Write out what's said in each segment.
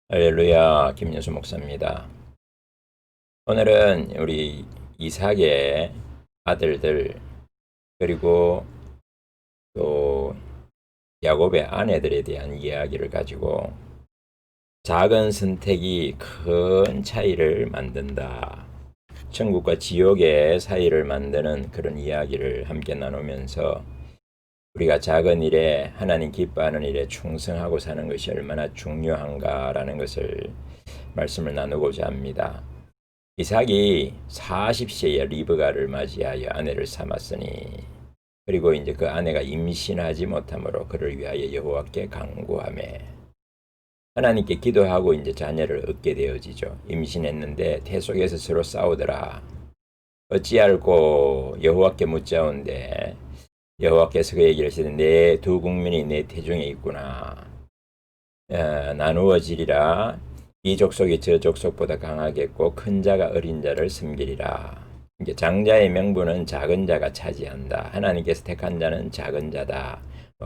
할렐루야, 김윤수 목사입니다. 오늘은 우리 이삭의 아들들, 그리고 또 야곱의 아내들에 대한 이야기를 가지고 작은 선택이 큰 차이를 만든다, 천국과 지옥의 사이를 만드는 그런 이야기를 함께 나누면서 우리가 작은 일에, 하나님 기뻐하는 일에 충성하고 사는 것이 얼마나 중요한가라는 것을 말씀을 나누고자 합니다. 이삭이 40세에 리브가를 맞이하여 아내를 삼았으니, 그리고 이제 그 아내가 임신하지 못하므로 그를 위하여 여호와께 간구하매 하나님께 기도하고 이제 자녀를 얻게 되어지죠. 임신했는데 태 속에서 서로 싸우더라. 어찌할꼬 여호와께 묻자온데 여호와께서 그에게 이르시되 내 두 국민이 내 태중에 있구나. 나누어지리라. 이 족속이 저 족속보다 강하겠고 큰 자가 어린 자를 섬기리라. 이게 장자의 명분은 작은 자가 차지한다. 하나님께서 택한 자는 작은 자다.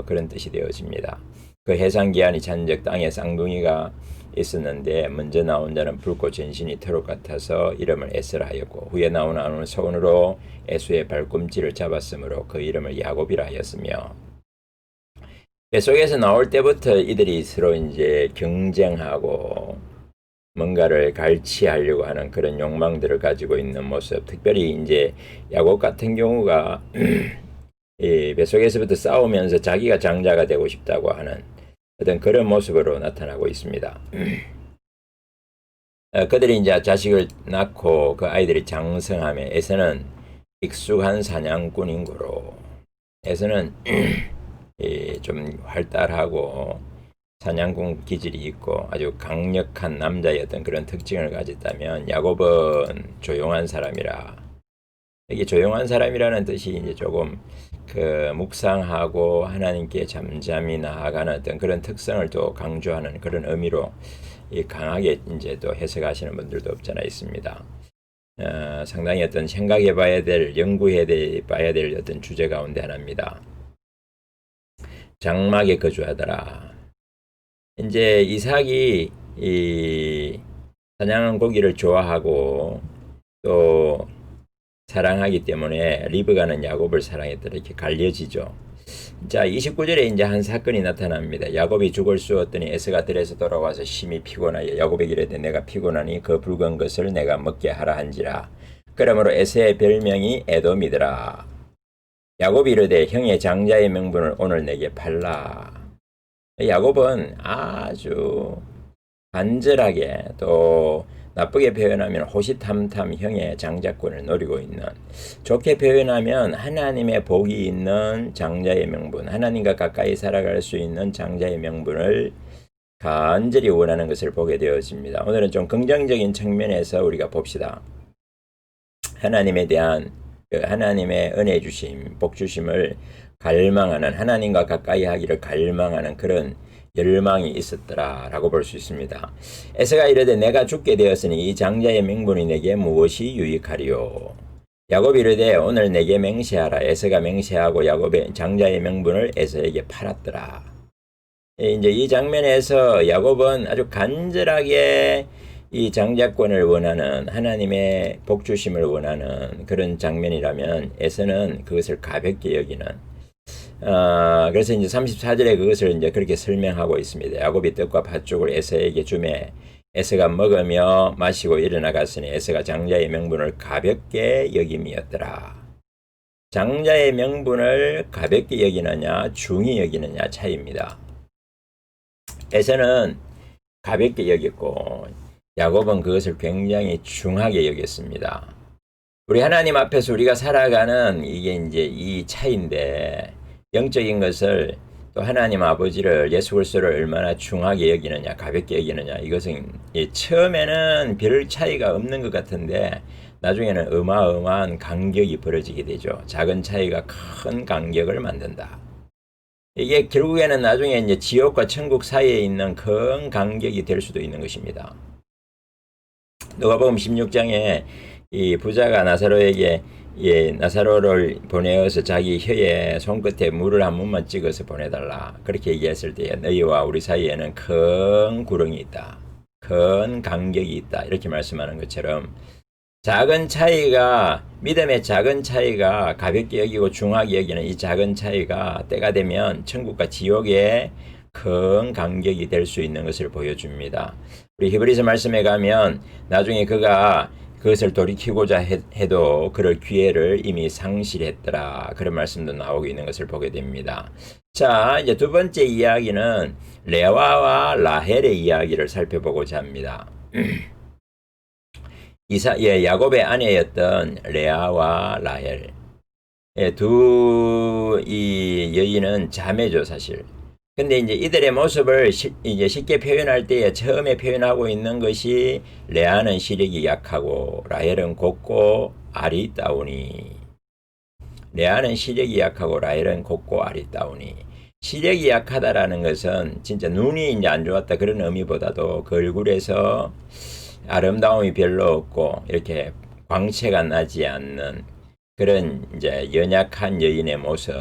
그런 뜻이 되어집니다. 그 해상 기한이 찬적 땅에 쌍둥이가 있었는데 먼저 나온 자는 붉고 전신이 트롯 같아서 이름을 에스라 하였고 후에 나온 아는 손으로 에수의 발꿈치를 잡았으므로 그 이름을 야곱이라 하였으며, 뱃속에서 나올 때부터 이들이 서로 이제 경쟁하고 뭔가를 갈취하려고 하는 그런 욕망들을 가지고 있는 모습, 특별히 이제 야곱 같은 경우가 이 뱃속에서부터 싸우면서 자기가 장자가 되고 싶다고 하는 어떤 그런 모습으로 나타나고 있습니다. 그들이 이제 자식을 낳고 그 아이들이 장성함에 에서는 익숙한 사냥꾼인 거로, 에서는 좀 활달하고 사냥꾼 기질이 있고 아주 강력한 남자의 어떤 그런 특징을 가졌다면, 야곱은 조용한 사람이라. 이게 조용한 사람이라는 뜻이 이제 조금 그 묵상하고 하나님께 잠잠히 나아가는 어떤 그런 특성을 또 강조하는 그런 의미로 강하게 이제 또 해석하시는 분들도 없잖아 있습니다. 상당히 어떤 생각해 봐야 될, 연구해 봐야 될 어떤 주제 가운데 하나입니다. 장막에 거주하더라. 이제 이삭이 이 사냥한 고기를 좋아하고 또 사랑하기 때문에 리브가는 야곱을 사랑했더라, 이렇게 갈려지죠. 자, 29절에 이제 한 사건이 나타납니다. 야곱이 죽을 쑤었더니 에서가 들에서 돌아와서 심히 피곤하여 야곱에게 이르되 내가 피곤하니 그 붉은 것을 내가 먹게 하라 한지라. 그러므로 에서의 별명이 에돔이더라. 야곱이 이르되 형의 장자의 명분을 오늘 내게 팔라. 야곱은 아주 간절하게, 또 나쁘게 표현하면 호시탐탐 형의 장자권을 노리고 있는, 좋게 표현하면 하나님의 복이 있는 장자의 명분, 하나님과 가까이 살아갈 수 있는 장자의 명분을 간절히 원하는 것을 보게 되어집니다. 오늘은 좀 긍정적인 측면에서 우리가 봅시다. 하나님에 대한 하나님의 은혜 주심, 복 주심을 갈망하는, 하나님과 가까이 하기를 갈망하는 그런 열망이 있었더라라고 볼 수 있습니다. 에서가 이르되 내가 죽게 되었으니 이 장자의 명분이 내게 무엇이 유익하리요. 야곱이 이르되 오늘 내게 맹세하라. 에서가 맹세하고 야곱의 장자의 명분을 에서에게 팔았더라. 이제 이 장면에서 야곱은 아주 간절하게 이 장자권을 원하는, 하나님의 복 주심을 원하는 그런 장면이라면, 에서는 그것을 가볍게 여기는, 그래서 이제 34절에 그것을 이제 그렇게 설명하고 있습니다. 야곱이 떡과 팥죽을 에서에게 주매 에서가 먹으며 마시고 일어나 갔으니 에서가 장자의 명분을 가볍게 여김이었더라. 장자의 명분을 가볍게 여기느냐 중히 여기느냐 차이입니다. 에서는 가볍게 여겼고 야곱은 그것을 굉장히 중하게 여겼습니다. 우리 하나님 앞에서 우리가 살아가는 이게 이제 이 차이인데, 영적인 것을, 또 하나님 아버지를, 예수 그리스도를 얼마나 중하게 여기느냐, 가볍게 여기느냐, 이것은 처음에는 별 차이가 없는 것 같은데 나중에는 어마어마한 간격이 벌어지게 되죠. 작은 차이가 큰 간격을 만든다. 이게 결국에는 나중에 이제 지옥과 천국 사이에 있는 큰 간격이 될 수도 있는 것입니다. 누가복음 16장에 이 부자가 나사로에게 나사로를 보내어서 자기 혀에 손끝에 물을 한 문만 찍어서 보내달라, 그렇게 얘기했을 때 너희와 우리 사이에는 큰 구렁이 있다. 큰 간격이 있다. 이렇게 말씀하는 것처럼 작은 차이가 믿음의 작은 차이가 가볍게 여기고 중하게 여기는 이 작은 차이가 때가 되면 천국과 지옥의 큰 간격이 될 수 있는 것을 보여줍니다. 우리 히브리서 말씀에 가면 나중에 그가 그것을 돌이키고자 해도 그럴 기회를 이미 상실했더라. 그런 말씀도 나오고 있는 것을 보게 됩니다. 자, 이제 두 번째 이야기는 레와와 라헬의 이야기를 살펴보고자 합니다. 야곱의 아내였던 레아와 라헬. 이 여인은 자매죠, 사실. 근데 이제 이들의 모습을 이제 쉽게 표현할 때에 처음에 표현하고 있는 것이 레아는 시력이 약하고 라헬은 곱고 아리따우니. 레아는 시력이 약하고 라헬은 곱고 아리따우니. 시력이 약하다라는 것은 진짜 눈이 이제 안 좋았다 그런 의미보다도 그 얼굴에서 아름다움이 별로 없고 이렇게 광채가 나지 않는 그런 이제 연약한 여인의 모습,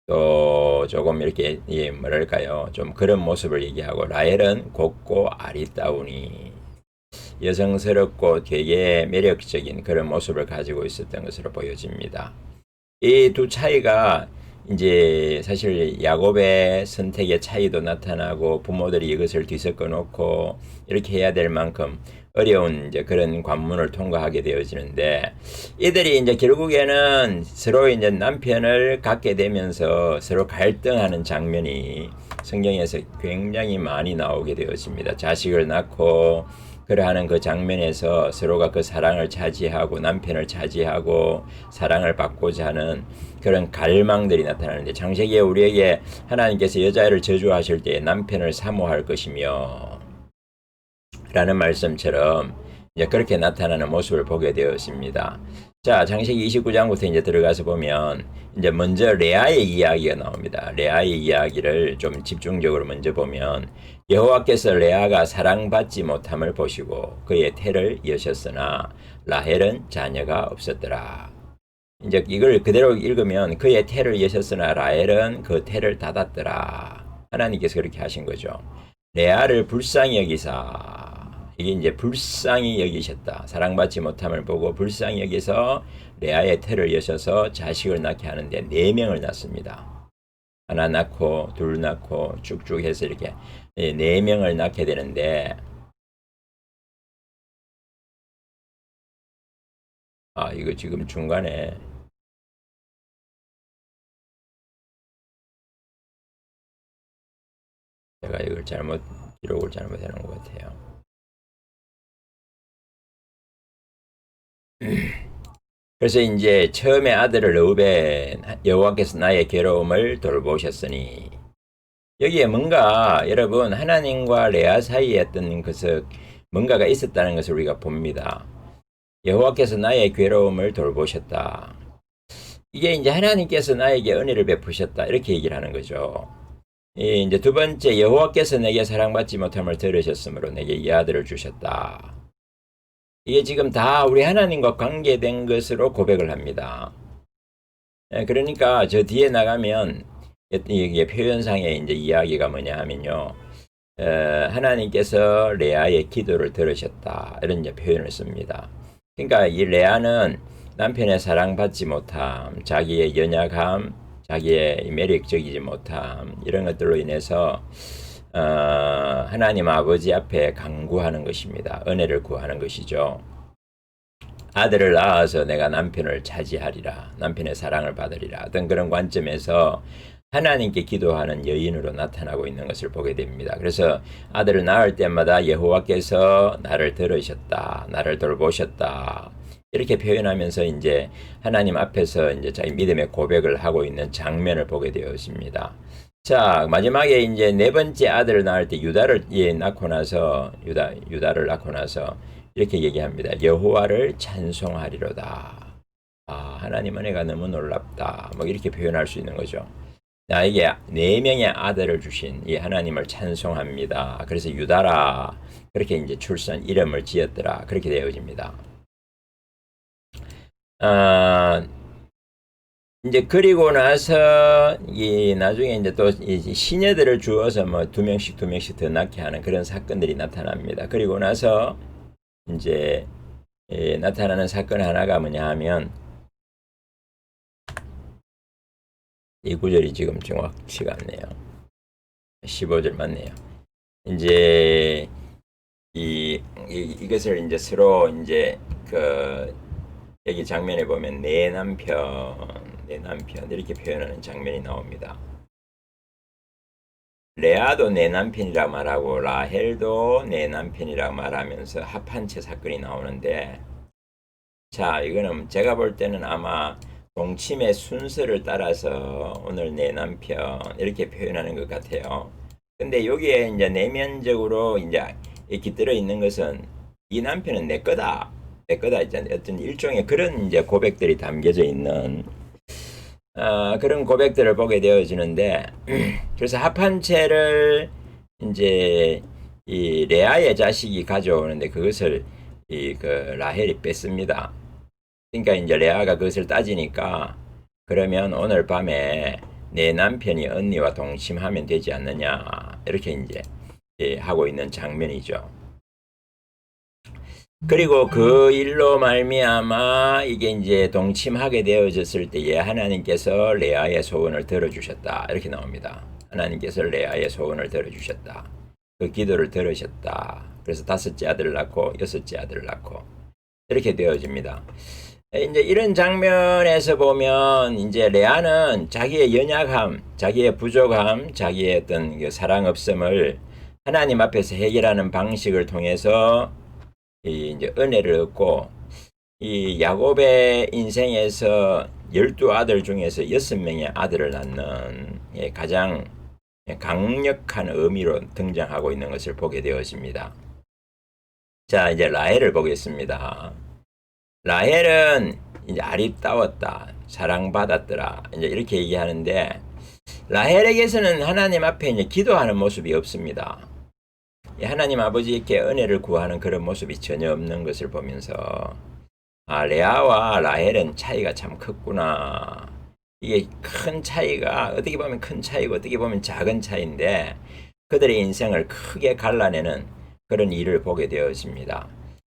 또 조금 이렇게 뭐랄까요, 좀 그런 모습을 얘기하고, 라헬은 곱고 아리따우니 여성스럽고 되게 매력적인 그런 모습을 가지고 있었던 것으로 보여집니다. 이 두 차이가 이제 사실 야곱의 선택의 차이도 나타나고 부모들이 이것을 뒤섞어 놓고 이렇게 해야 될 만큼 어려운 이제 그런 관문을 통과하게 되어지는데, 이들이 이제 결국에는 서로 이제 남편을 갖게 되면서 서로 갈등하는 장면이 성경에서 굉장히 많이 나오게 되었습니다. 자식을 낳고 그러하는 그 장면에서 서로가 그 사랑을 차지하고 남편을 차지하고 사랑을 받고자 하는 그런 갈망들이 나타나는데, 창세기에 우리에게 하나님께서 여자를 저주하실 때 남편을 사모할 것이며 라는 말씀처럼 이제 그렇게 나타나는 모습을 보게 되었습니다. 자, 창세기 29장부터 이제 들어가서 보면 이제 먼저 레아의 이야기가 나옵니다. 레아의 이야기를 좀 집중적으로 먼저 보면, 여호와께서 레아가 사랑받지 못함을 보시고 그의 태를 여셨으나 라헬은 자녀가 없었더라. 이제 이걸 그대로 읽으면 그의 태를 여셨으나 라헬은 그 태를 닫았더라. 하나님께서 그렇게 하신 거죠. 레아를 불쌍히 여기사, 이게 이제 불쌍히 여기셨다. 사랑받지 못함을 보고 불쌍히 여기서 레아의 태를 여셔서 자식을 낳게 하는데 4명을 낳습니다. 하나 낳고 둘 낳고 쭉쭉 해서 이렇게 4명을 낳게 되는데, 이거 지금 중간에 제가 이걸 기록을 잘못 해놓은 것 같아요. 그래서 이제 처음에 아들을 르우벤, 여호와께서 나의 괴로움을 돌보셨으니, 여기에 뭔가 여러분 하나님과 레아 사이에 어떤 것을 뭔가가 있었다는 것을 우리가 봅니다. 여호와께서 나의 괴로움을 돌보셨다. 이게 이제 하나님께서 나에게 은혜를 베푸셨다, 이렇게 얘기를 하는 거죠. 이제 두 번째, 여호와께서 내게 사랑받지 못함을 들으셨으므로 내게 이 아들을 주셨다. 이게 지금 다 우리 하나님과 관계된 것으로 고백을 합니다. 그러니까 저 뒤에 나가면 이게 표현상의 이제 이야기가 뭐냐 하면요, 하나님께서 레아의 기도를 들으셨다, 이런 이제 표현을 씁니다. 그러니까 이 레아는 남편의 사랑받지 못함, 자기의 연약함, 자기의 매력적이지 못함, 이런 것들로 인해서 하나님 아버지 앞에 간구하는 것입니다. 은혜를 구하는 것이죠. 아들을 낳아서 내가 남편을 차지하리라, 남편의 사랑을 받으리라, 어떤 그런 관점에서 하나님께 기도하는 여인으로 나타나고 있는 것을 보게 됩니다. 그래서 아들을 낳을 때마다 여호와께서 나를 들으셨다, 나를 돌보셨다, 이렇게 표현하면서 이제 하나님 앞에서 이제 자기 믿음의 고백을 하고 있는 장면을 보게 되었습니다. 자, 마지막에 이제 네 번째 아들을 낳을 때 유다를 낳고 나서 유다를 낳고 나서 이렇게 얘기합니다. 여호와를 찬송하리로다. 하나님 은혜가 너무 놀랍다. 뭐 이렇게 표현할 수 있는 거죠. 나에게 4명의 아들을 주신 이 하나님을 찬송합니다. 그래서 유다라, 그렇게 이제 출산 이름을 지었더라, 그렇게 되어집니다. 이제 그리고 나서 이 나중에 이제 또 이 시녀들을 주어서 뭐 두 명씩 더 낳게 하는 그런 사건들이 나타납니다. 그리고 나서 이제 나타나는 사건 하나가 뭐냐 하면 이 구절이 지금 정확치가 않네요. 15절 맞네요. 이제 이것을 이제 서로 이제 그 여기 장면에 보면 내 남편 이렇게 표현하는 장면이 나옵니다. 레아도 내 남편이라 말하고 라헬도 내 남편이라 말하면서 합한채 사건이 나오는데, 자, 이거는 제가 볼 때는 아마 동침의 순서를 따라서 오늘 내 남편 이렇게 표현하는 것 같아요. 근데 여기에 이제 내면적으로 이제 깃들어 있는 것은 이 남편은 내 거다. 내 거다. 이제 어떤 일종의 그런 이제 고백들이 담겨져 있는 그런 고백들을 보게 되어지는데, 그래서 합한채를 이제 이 레아의 자식이 가져오는데 그것을 그 라헬이 뺐습니다. 그러니까 이제 레아가 그것을 따지니까 그러면 오늘 밤에 내 남편이 언니와 동침하면 되지 않느냐 이렇게 이제 하고 있는 장면이죠. 그리고 그 일로 말미암아 이게 이제 동침하게 되어졌을 때에 하나님께서 레아의 소원을 들어주셨다 이렇게 나옵니다. 하나님께서 레아의 소원을 들어주셨다. 그 기도를 들으셨다. 그래서 5째 아들을 낳고 6째 아들을 낳고 이렇게 되어집니다. 이제 이런 장면에서 보면 이제 레아는 자기의 연약함, 자기의 부족함, 자기의 어떤 그 사랑 없음을 하나님 앞에서 해결하는 방식을 통해서 이제 은혜를 얻고, 이 야곱의 인생에서 12아들 중에서 6명의 아들을 낳는 가장 강력한 의미로 등장하고 있는 것을 보게 되어집니다. 자, 이제 라헬을 보겠습니다. 라헬은 이제 아리따웠다, 사랑받았더라, 이제 이렇게 얘기하는데, 라헬에게서는 하나님 앞에 이제 기도하는 모습이 없습니다. 하나님 아버지께 은혜를 구하는 그런 모습이 전혀 없는 것을 보면서 레아와 라헬은 차이가 참 컸구나. 이게 큰 차이가 어떻게 보면 큰 차이고 어떻게 보면 작은 차이인데 그들의 인생을 크게 갈라내는 그런 일을 보게 되었습니다.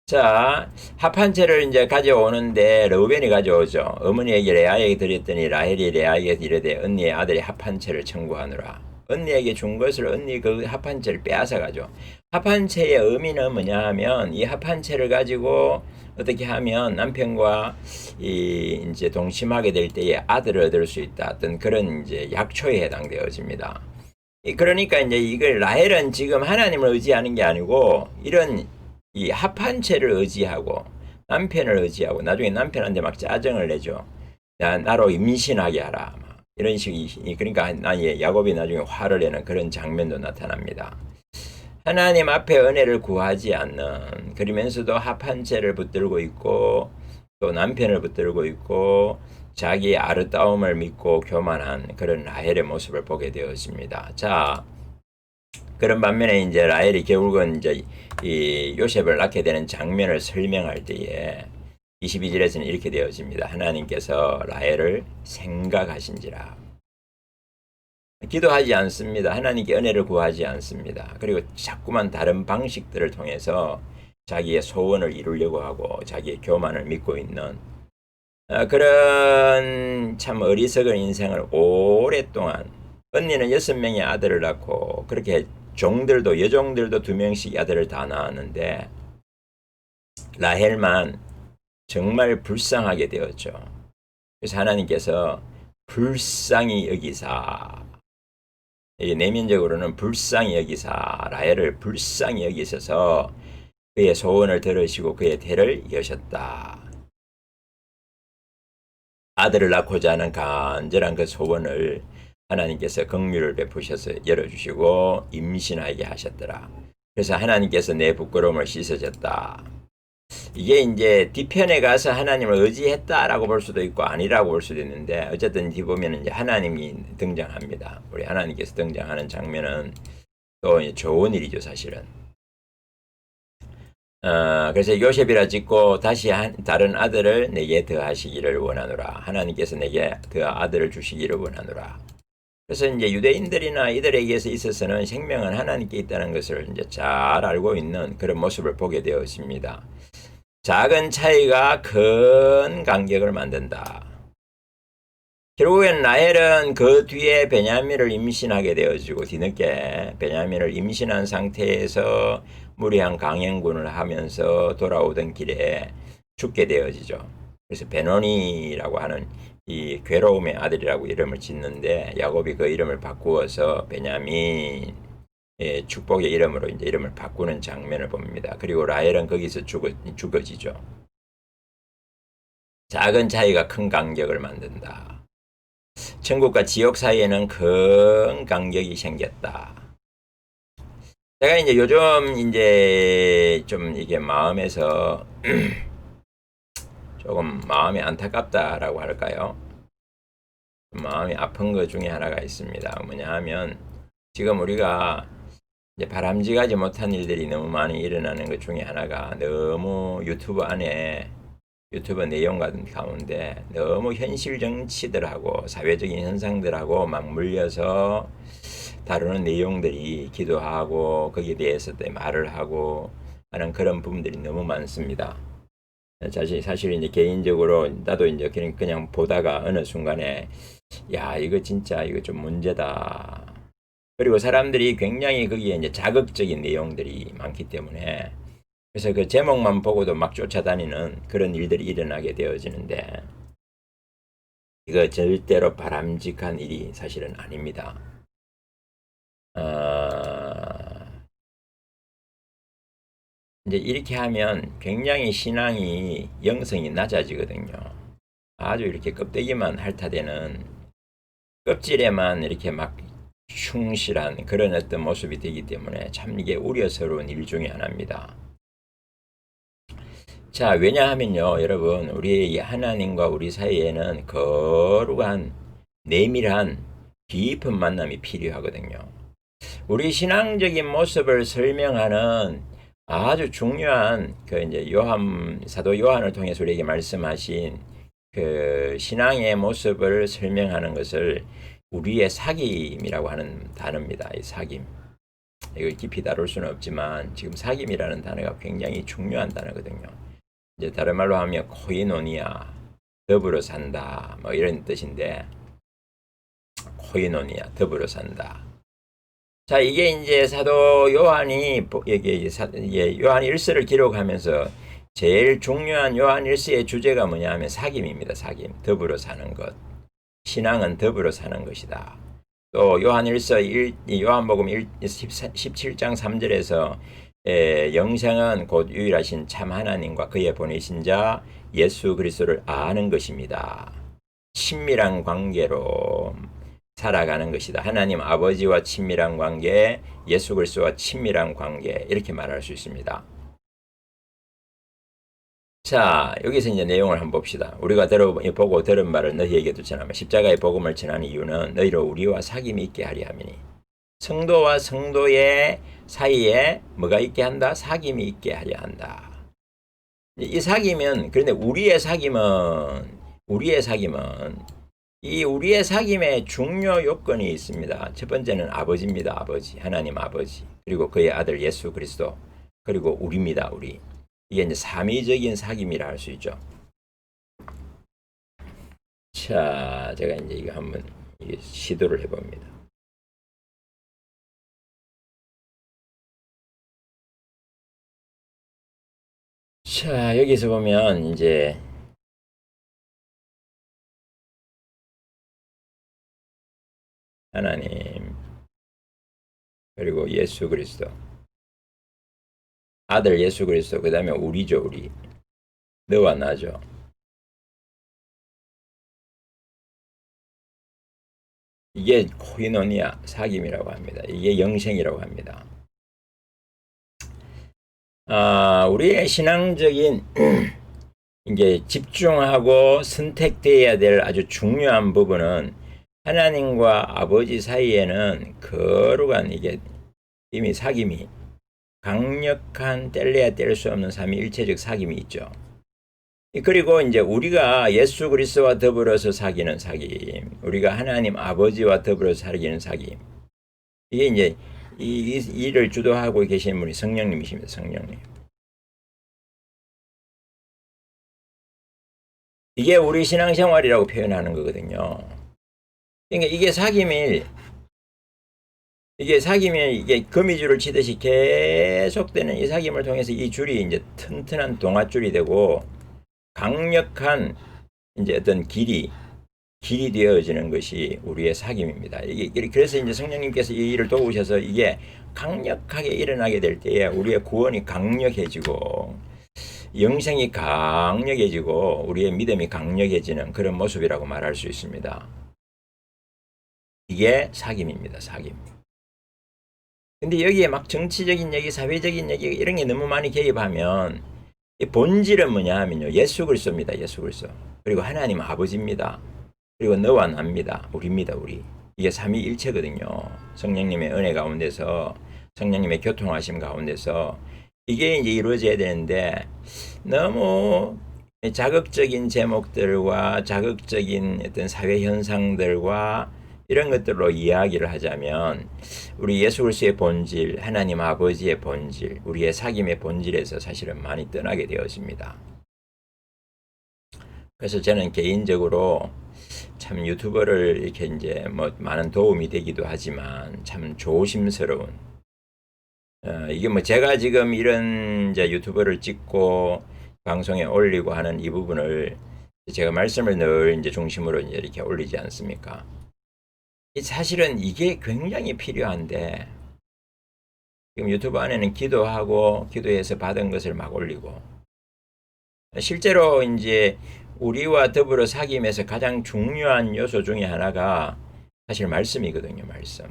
자, 합한채를 이제 가져오는데 르우벤이 가져오죠. 어머니에게 레아에게 드렸더니 라헬이 레아에게 이르되 언니의 아들이 합한채를 청구하느라. 언니에게 준 것을 언니 그 합한채를 빼앗아 가죠. 합한채의 의미는 뭐냐 하면 이 합한채를 가지고 어떻게 하면 남편과 이제 동침하게 될 때에 아들을 얻을 수 있다. 어떤 그런 이제 약초에 해당되어집니다. 그러니까 이제 이걸 라헬은 지금 하나님을 의지하는 게 아니고 이런 이 합한채를 의지하고 남편을 의지하고 나중에 남편한테 막 짜증을 내죠. 나로 임신하게 하라. 이런 식이 그러니까 야곱이 나중에 화를 내는 그런 장면도 나타납니다. 하나님 앞에 은혜를 구하지 않는, 그러면서도 합한채를 붙들고 있고 또 남편을 붙들고 있고 자기의 아름다움을 믿고 교만한 그런 라헬의 모습을 보게 되었습니다. 자, 그런 반면에 이제 라헬이 결국은 이제 이 요셉을 낳게 되는 장면을 설명할 때에 22절에서는 이렇게 되어집니다. 하나님께서 라헬을 생각하신지라. 기도하지 않습니다. 하나님께 은혜를 구하지 않습니다. 그리고 자꾸만 다른 방식들을 통해서 자기의 소원을 이루려고 하고 자기의 교만을 믿고 있는 그런 참 어리석은 인생을 오랫동안, 언니는 6명의 아들을 낳고 그렇게 종들도 여종들도 2명씩 아들을 다 낳았는데 라헬만 정말 불쌍하게 되었죠. 그래서 하나님께서 불쌍히 여기사, 내면적으로는 불쌍히 여기사 라헬을 불쌍히 여기셔서 그의 소원을 들으시고 그의 태를 여셨다. 아들을 낳고자 하는 간절한 그 소원을 하나님께서 긍휼을 베푸셔서 열어주시고 임신하게 하셨더라. 그래서 하나님께서 내 부끄러움을 씻어줬다. 이게 이제 뒤편에 가서 하나님을 의지했다라고 볼 수도 있고 아니라고 볼 수도 있는데 어쨌든 뒤 보면 이제 하나님이 등장합니다. 우리 하나님께서 등장하는 장면은 또 좋은 일이죠, 사실은. 그래서 요셉이라 짓고 다시 다른 아들을 내게 더하시기를 원하노라. 하나님께서 내게 더 아들을 주시기를 원하노라. 그래서 이제 유대인들이나 이들에게서 있어서는 생명은 하나님께 있다는 것을 이제 잘 알고 있는 그런 모습을 보게 되었습니다. 작은 차이가 큰 간격을 만든다. 결국엔 라헬은 그 뒤에 베냐민을 임신하게 되어지고 뒤늦게 베냐민을 임신한 상태에서 무리한 강행군을 하면서 돌아오던 길에 죽게 되어지죠. 그래서 베노니라고 하는 이 괴로움의 아들이라고 이름을 짓는데 야곱이 그 이름을 바꾸어서 베냐민 축복의 이름으로 이제 이름을 바꾸는 장면을 봅니다. 그리고 라헬은 거기서 죽어지죠. 작은 차이가 큰 간격을 만든다. 천국과 지옥 사이에는 큰 간격이 생겼다. 제가 이제 요즘 이제 좀 이게 마음에서 조금 마음이 안타깝다라고 할까요? 마음이 아픈 것 중에 하나가 있습니다. 뭐냐 하면 지금 우리가 이제 바람직하지 못한 일들이 너무 많이 일어나는 것 중에 하나가 너무 유튜브 내용 같은 가운데 너무 현실 정치들하고 사회적인 현상들하고 막 물려서 다루는 내용들이 기도하고 거기에 대해서 말을 하고 하는 그런 부분들이 너무 많습니다. 사실 이제 개인적으로 나도 이제 그냥 보다가 어느 순간에 야 이거 진짜 이거 좀 문제다. 그리고 사람들이 굉장히 거기에 이제 자극적인 내용들이 많기 때문에 그래서 그 제목만 보고도 막 쫓아다니는 그런 일들이 일어나게 되어지는데 이거 절대로 바람직한 일이 사실은 아닙니다. 이제 이렇게 하면 굉장히 신앙이 영성이 낮아지거든요. 아주 이렇게 껍데기만 핥아대는 껍질에만 이렇게 막 충실한 그런 어떤 모습이 되기 때문에 참 이게 우려스러운 일 중에 하나입니다. 자, 왜냐하면요, 여러분, 우리 하나님과 우리 사이에는 거룩한, 내밀한, 깊은 만남이 필요하거든요. 우리 신앙적인 모습을 설명하는 아주 중요한, 이제 사도 요한을 통해서 우리에게 말씀하신 그 신앙의 모습을 설명하는 것을 우리의 사귐이라고 하는 단어입니다. 이 사귐. 이걸 깊이 다룰 수는 없지만 지금 사귐이라는 단어가 굉장히 중요한 단어거든요. 이제 다른 말로 하면 코이노니아, 더불어 산다, 뭐 이런 뜻인데 코이노니아, 더불어 산다. 자, 이게 이제 사도 요한이 요한 1서를 기록하면서 제일 중요한 요한 1서의 주제가 뭐냐 하면 사귐입니다. 사귐, 더불어 사는 것. 신앙은 더불어 사는 것이다. 또 요한 1서 요한복음 17장 3절에서 영생은 곧 유일하신 참 하나님과 그의 보내신 자 예수 그리스도를 아는 것입니다. 친밀한 관계로 살아가는 것이다. 하나님 아버지와 친밀한 관계, 예수 그리스도와 친밀한 관계 이렇게 말할 수 있습니다. 자, 여기서 이제 내용을 한번 봅시다. 우리가 보고 들은 말을 너희에게도 전하며 십자가의 복음을 전하는 이유는 너희로 우리와 사귐이 있게 하려 함이니 성도와 성도의 사이에 뭐가 있게 한다? 사귐이 있게 하려 한다. 이 사귐은 그런데 우리의 사귐은 이 우리의 사귐의 중요 요건이 있습니다. 첫 번째는 아버지입니다. 아버지, 하나님 아버지, 그리고 그의 아들 예수 그리스도, 그리고 우리입니다. 우리. 이게 이제 삼위적인 사귐이라 할 수 있죠. 자, 제가 이제 이거 한번 시도를 해봅니다. 자, 여기서 보면 이제 하나님 그리고 예수 그리스도 아들 예수 그리스도 그 다음에 우리죠. 우리 너와 나죠. 이게 코이노니아 사귐이라고 합니다. 이게 영생이라고 합니다. 우리의 신앙적인 이게 집중하고 선택되어야 될 아주 중요한 부분은 하나님과 아버지 사이에는 거룩한 이게 이미 사귐이 강력한 뗄래야 뗄 수 없는 삼위일체적 사귐이 있죠. 그리고 이제 우리가 예수 그리스도와 더불어서 사귀는 사귐, 우리가 하나님 아버지와 더불어서 사귀는 사귐, 이게 이제 이 일을 주도하고 계시는 분이 성령님이십니다. 성령님. 이게 우리 신앙생활이라고 표현하는 거거든요. 그러니까 이게 사귐이 이게 거미줄을 치듯이 계속되는 이 사귐을 통해서 이 줄이 이제 튼튼한 동아줄이 되고 강력한 이제 어떤 길이 되어지는 것이 우리의 사귐입니다. 이게 그래서 이제 성령님께서 이 일을 도우셔서 이게 강력하게 일어나게 될 때에 우리의 구원이 강력해지고 영생이 강력해지고 우리의 믿음이 강력해지는 그런 모습이라고 말할 수 있습니다. 이게 사귐입니다. 사귐. 근데 여기에 막 정치적인 얘기, 사회적인 얘기 이런 게 너무 많이 개입하면 이 본질은 뭐냐 하면요. 예수 그리스도입니다. 예수 그리스도. 그리고 하나님 아버지입니다. 그리고 너와 나입니다. 우리입니다. 우리. 이게 삼위일체거든요. 성령님의 은혜 가운데서 성령님의 교통하심 가운데서 이게 이제 이루어져야 되는데 너무 자극적인 제목들과 자극적인 어떤 사회 현상들과 이런 것들로 이야기를 하자면 우리 예수 그리스도의 본질, 하나님 아버지의 본질, 우리의 사귐의 본질에서 사실은 많이 떠나게 되어집니다. 그래서 저는 개인적으로 참 유튜버를 이렇게 이제 뭐 많은 도움이 되기도 하지만 참 조심스러운 이게 뭐 제가 지금 이런 이제 유튜버를 찍고 방송에 올리고 하는 이 부분을 제가 말씀을 늘 이제 중심으로 이제 이렇게 올리지 않습니까? 사실은 이게 굉장히 필요한데 지금 유튜브 안에는 기도하고 기도해서 받은 것을 막 올리고 실제로 이제 우리와 더불어 사귐에서 가장 중요한 요소 중에 하나가 사실 말씀이거든요. 말씀.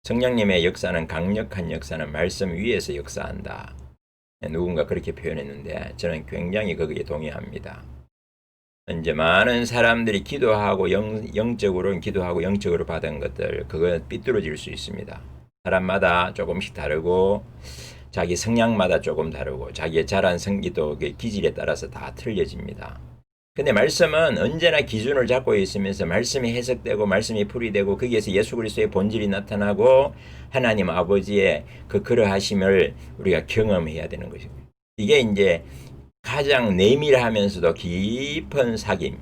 성령님의 역사는 강력한 역사는 말씀 위에서 역사한다. 누군가 그렇게 표현했는데 저는 굉장히 거기에 동의합니다. 이제 많은 사람들이 기도하고 영적으로 기도하고 영적으로 받은 것들 그건 삐뚤어질 수 있습니다. 사람마다 조금씩 다르고 자기 성향마다 조금 다르고 자기의 자란 성기도 기질에 따라서 다 틀려집니다. 근데 말씀은 언제나 기준을 잡고 있으면서 말씀이 해석되고 말씀이 풀이되고 거기에서 예수 그리스도의 본질이 나타나고 하나님 아버지의 그 그러하심을 우리가 경험해야 되는 것입니다. 이게 이제 가장 내밀하면서도 깊은 사귐,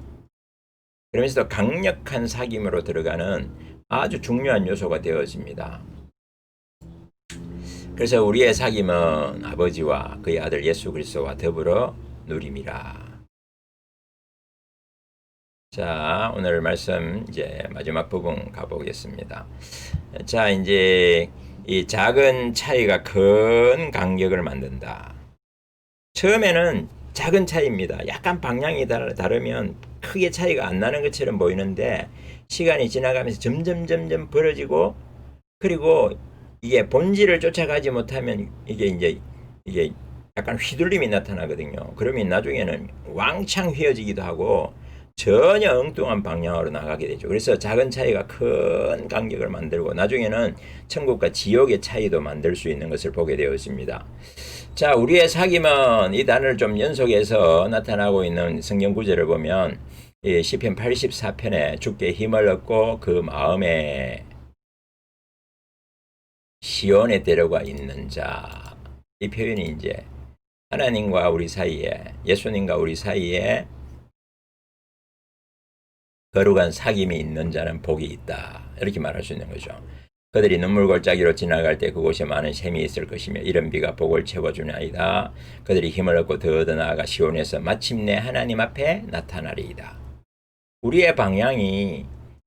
그러면서도 강력한 사귐으로 들어가는 아주 중요한 요소가 되어집니다. 그래서 우리의 사귐은 아버지와 그의 아들 예수 그리스도와 더불어 누림이라. 자, 오늘 말씀 이제 마지막 부분 가보겠습니다. 자, 이제 이 작은 차이가 큰 간격을 만든다. 처음에는 작은 차이입니다. 약간 방향이 다르면 크게 차이가 안 나는 것처럼 보이는데 시간이 지나가면서 점점 벌어지고 그리고 이게 본질을 쫓아가지 못하면 이게 약간 휘둘림이 나타나거든요. 그러면 나중에는 왕창 휘어지기도 하고 전혀 엉뚱한 방향으로 나가게 되죠. 그래서 작은 차이가 큰 간격을 만들고 나중에는 천국과 지옥의 차이도 만들 수 있는 것을 보게 되었습니다. 자, 우리의 사귐은 이 단어를 좀 연속해서 나타나고 있는 성경 구절을 보면 시편 84편에 주께 힘을 얻고 그 마음에 시온에 데려가 있는 자. 이 표현이 이제 하나님과 우리 사이에 예수님과 우리 사이에 거룩한 사귐이 있는 자는 복이 있다. 이렇게 말할 수 있는 거죠. 그들이 눈물골짜기로 지나갈 때 그곳에 많은 샘이 있을 것이며 이른 비가 복을 채워주나이다. 그들이 힘을 얻고 더 나아가 시온에서 마침내 하나님 앞에 나타나리이다. 우리의 방향이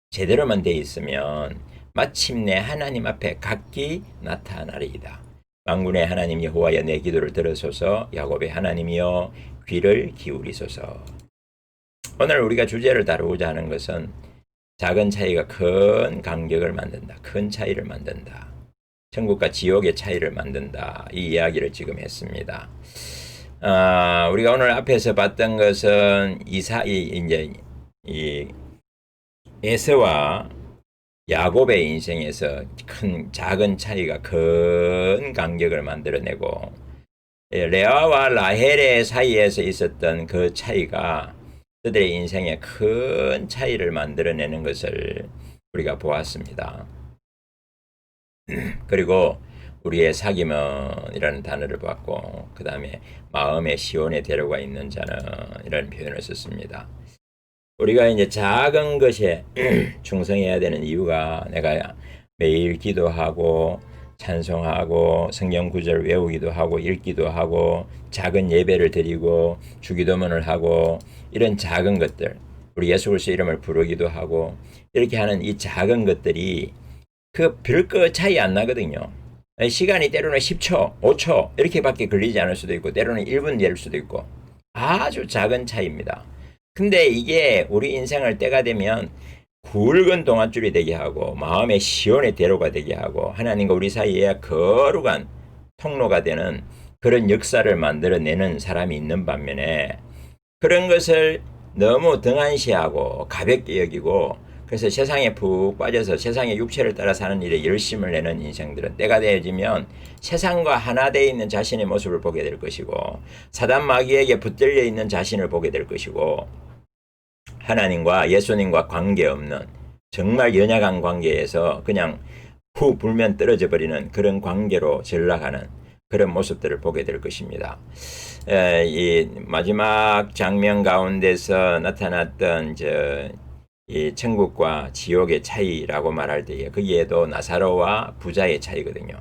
제대로만 돼 있으면 마침내 하나님 앞에 각기 나타나리이다. 만군의 하나님 여호와여 내 기도를 들으소서. 야곱의 하나님이여 귀를 기울이소서. 오늘 우리가 주제를 다루고자 하는 것은 작은 차이가 큰 간격을 만든다. 큰 차이를 만든다. 천국과 지옥의 차이를 만든다. 이 이야기를 지금 했습니다. 우리가 오늘 앞에서 봤던 것은 이제 이 에서와 야곱의 인생에서 큰 작은 차이가 큰 간격을 만들어내고 레아와 라헬의 사이에서 있었던 그 차이가 그들의 인생에 큰 차이를 만들어내는 것을 우리가 보았습니다. 그리고 우리의 사귐은 이라는 단어를 봤고 그 다음에 마음의 시온에 데려가 있는 자는 이라는 표현을 썼습니다. 우리가 이제 작은 것에 충성해야 되는 이유가 내가 매일 기도하고 찬송하고 성경 구절 외우기도 하고 읽기도 하고 작은 예배를 드리고 주기도문을 하고 이런 작은 것들 우리 예수 그리스도 이름을 부르기도 하고 이렇게 하는 이 작은 것들이 그 별거 차이 안 나거든요. 시간이 때로는 10초, 5초 이렇게밖에 걸리지 않을 수도 있고 때로는 1분 될 수도 있고 아주 작은 차이입니다. 근데 이게 우리 인생을 때가 되면 굵은 동아줄이 되게 하고 마음의 시온의 대로가 되게 하고 하나님과 우리 사이에 거룩한 통로가 되는 그런 역사를 만들어내는 사람이 있는 반면에 그런 것을 너무 등한시하고 가볍게 여기고 그래서 세상에 푹 빠져서 세상의 육체를 따라 사는 일에 열심을 내는 인생들은 때가 되어지면 세상과 하나 되어 있는 자신의 모습을 보게 될 것이고 사단 마귀에게 붙들려 있는 자신을 보게 될 것이고 하나님과 예수님과 관계없는 정말 연약한 관계에서 그냥 후 불면 떨어져 버리는 그런 관계로 전락하는 그런 모습들을 보게 될 것입니다. 이 마지막 장면 가운데서 나타났던 이 천국과 지옥의 차이라고 말할 때에 거기에도 나사로와 부자의 차이거든요.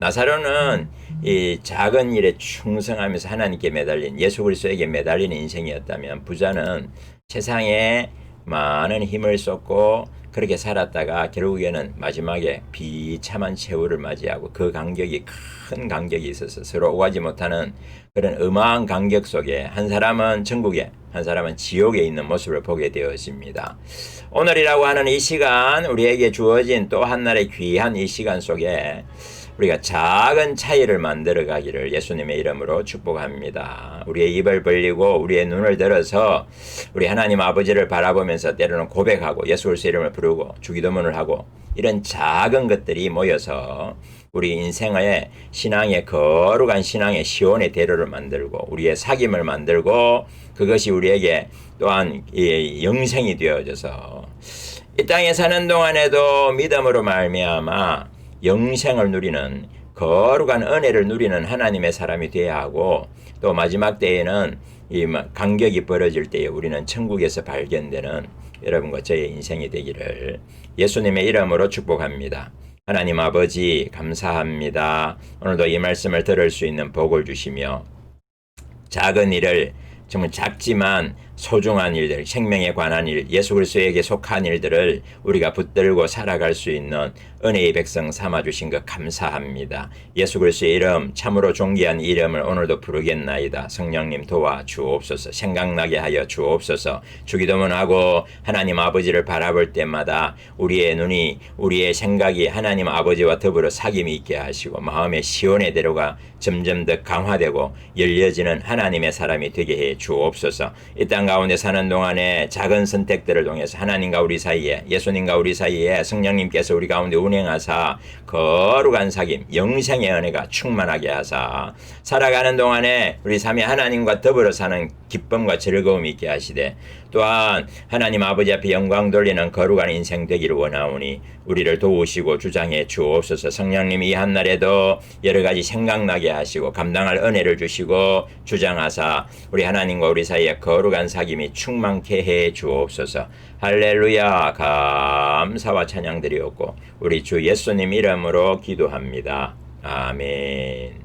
나사로는 이 작은 일에 충성하면서 하나님께 매달린 예수 그리스도에게 매달린 인생이었다면 부자는 세상에 많은 힘을 쏟고 그렇게 살았다가 결국에는 마지막에 비참한 최후를 맞이하고 그 간격이 큰 간격이 있어서 서로 오가지 못하는 그런 어마한 간격 속에 한 사람은 천국에 한 사람은 지옥에 있는 모습을 보게 되었습니다. 오늘이라고 하는 이 시간 우리에게 주어진 또 한날의 귀한 이 시간 속에 우리가 작은 차이를 만들어 가기를 예수님의 이름으로 축복합니다. 우리의 입을 벌리고 우리의 눈을 들어서 우리 하나님 아버지를 바라보면서 때로는 고백하고 예수 그리스도 이름을 부르고 주기도문을 하고 이런 작은 것들이 모여서 우리 인생의 신앙의 거룩한 신앙의 시온의 대로를 만들고 우리의 사귐을 만들고 그것이 우리에게 또한 영생이 되어져서 이 땅에 사는 동안에도 믿음으로 말미암아 영생을 누리는 거룩한 은혜를 누리는 하나님의 사람이 되어야 하고 또 마지막 때에는 이 간격이 벌어질 때에 우리는 천국에서 발견되는 여러분과 저의 인생이 되기를 예수님의 이름으로 축복합니다. 하나님 아버지 감사합니다. 오늘도 이 말씀을 들을 수 있는 복을 주시며 작은 일을 정말 작지만 소중한 일들, 생명에 관한 일, 예수 그리스도에게 속한 일들을 우리가 붙들고 살아갈 수 있는 은혜의 백성 삼아주신 것 감사합니다. 예수 그리스도의 이름, 참으로 존귀한 이름을 오늘도 부르겠나이다. 성령님 도와 주옵소서. 생각나게 하여 주옵소서. 주기도문하고 하나님 아버지를 바라볼 때마다 우리의 눈이, 우리의 생각이 하나님 아버지와 더불어 사귐이 있게 하시고 마음의 시온의 대로가 점점 더 강화되고 열려지는 하나님의 사람이 되게 해 주옵소서. 이 땅 가운데 사는 동안에 작은 선택들을 통해서 하나님과 우리 사이에 예수님과 우리 사이에 성령님께서 우리 가운데 운행하사 거룩한 사귐 영생의 은혜가 충만하게 하사 살아가는 동안에 우리 삶이 하나님과 더불어 사는 기쁨과 즐거움이 있게 하시되 또한 하나님 아버지 앞에 영광 돌리는 거룩한 인생 되기를 원하오니 우리를 도우시고 주장해 주옵소서. 성령님이 이 한날에도 여러 가지 생각나게 하시고 감당할 은혜를 주시고 주장하사 우리 하나님과 우리 사이에 거룩한 사귐이 충만케 해 주옵소서. 할렐루야. 감사와 찬양 드리옵고 우리 주 예수님 이름으로 기도합니다. 아멘.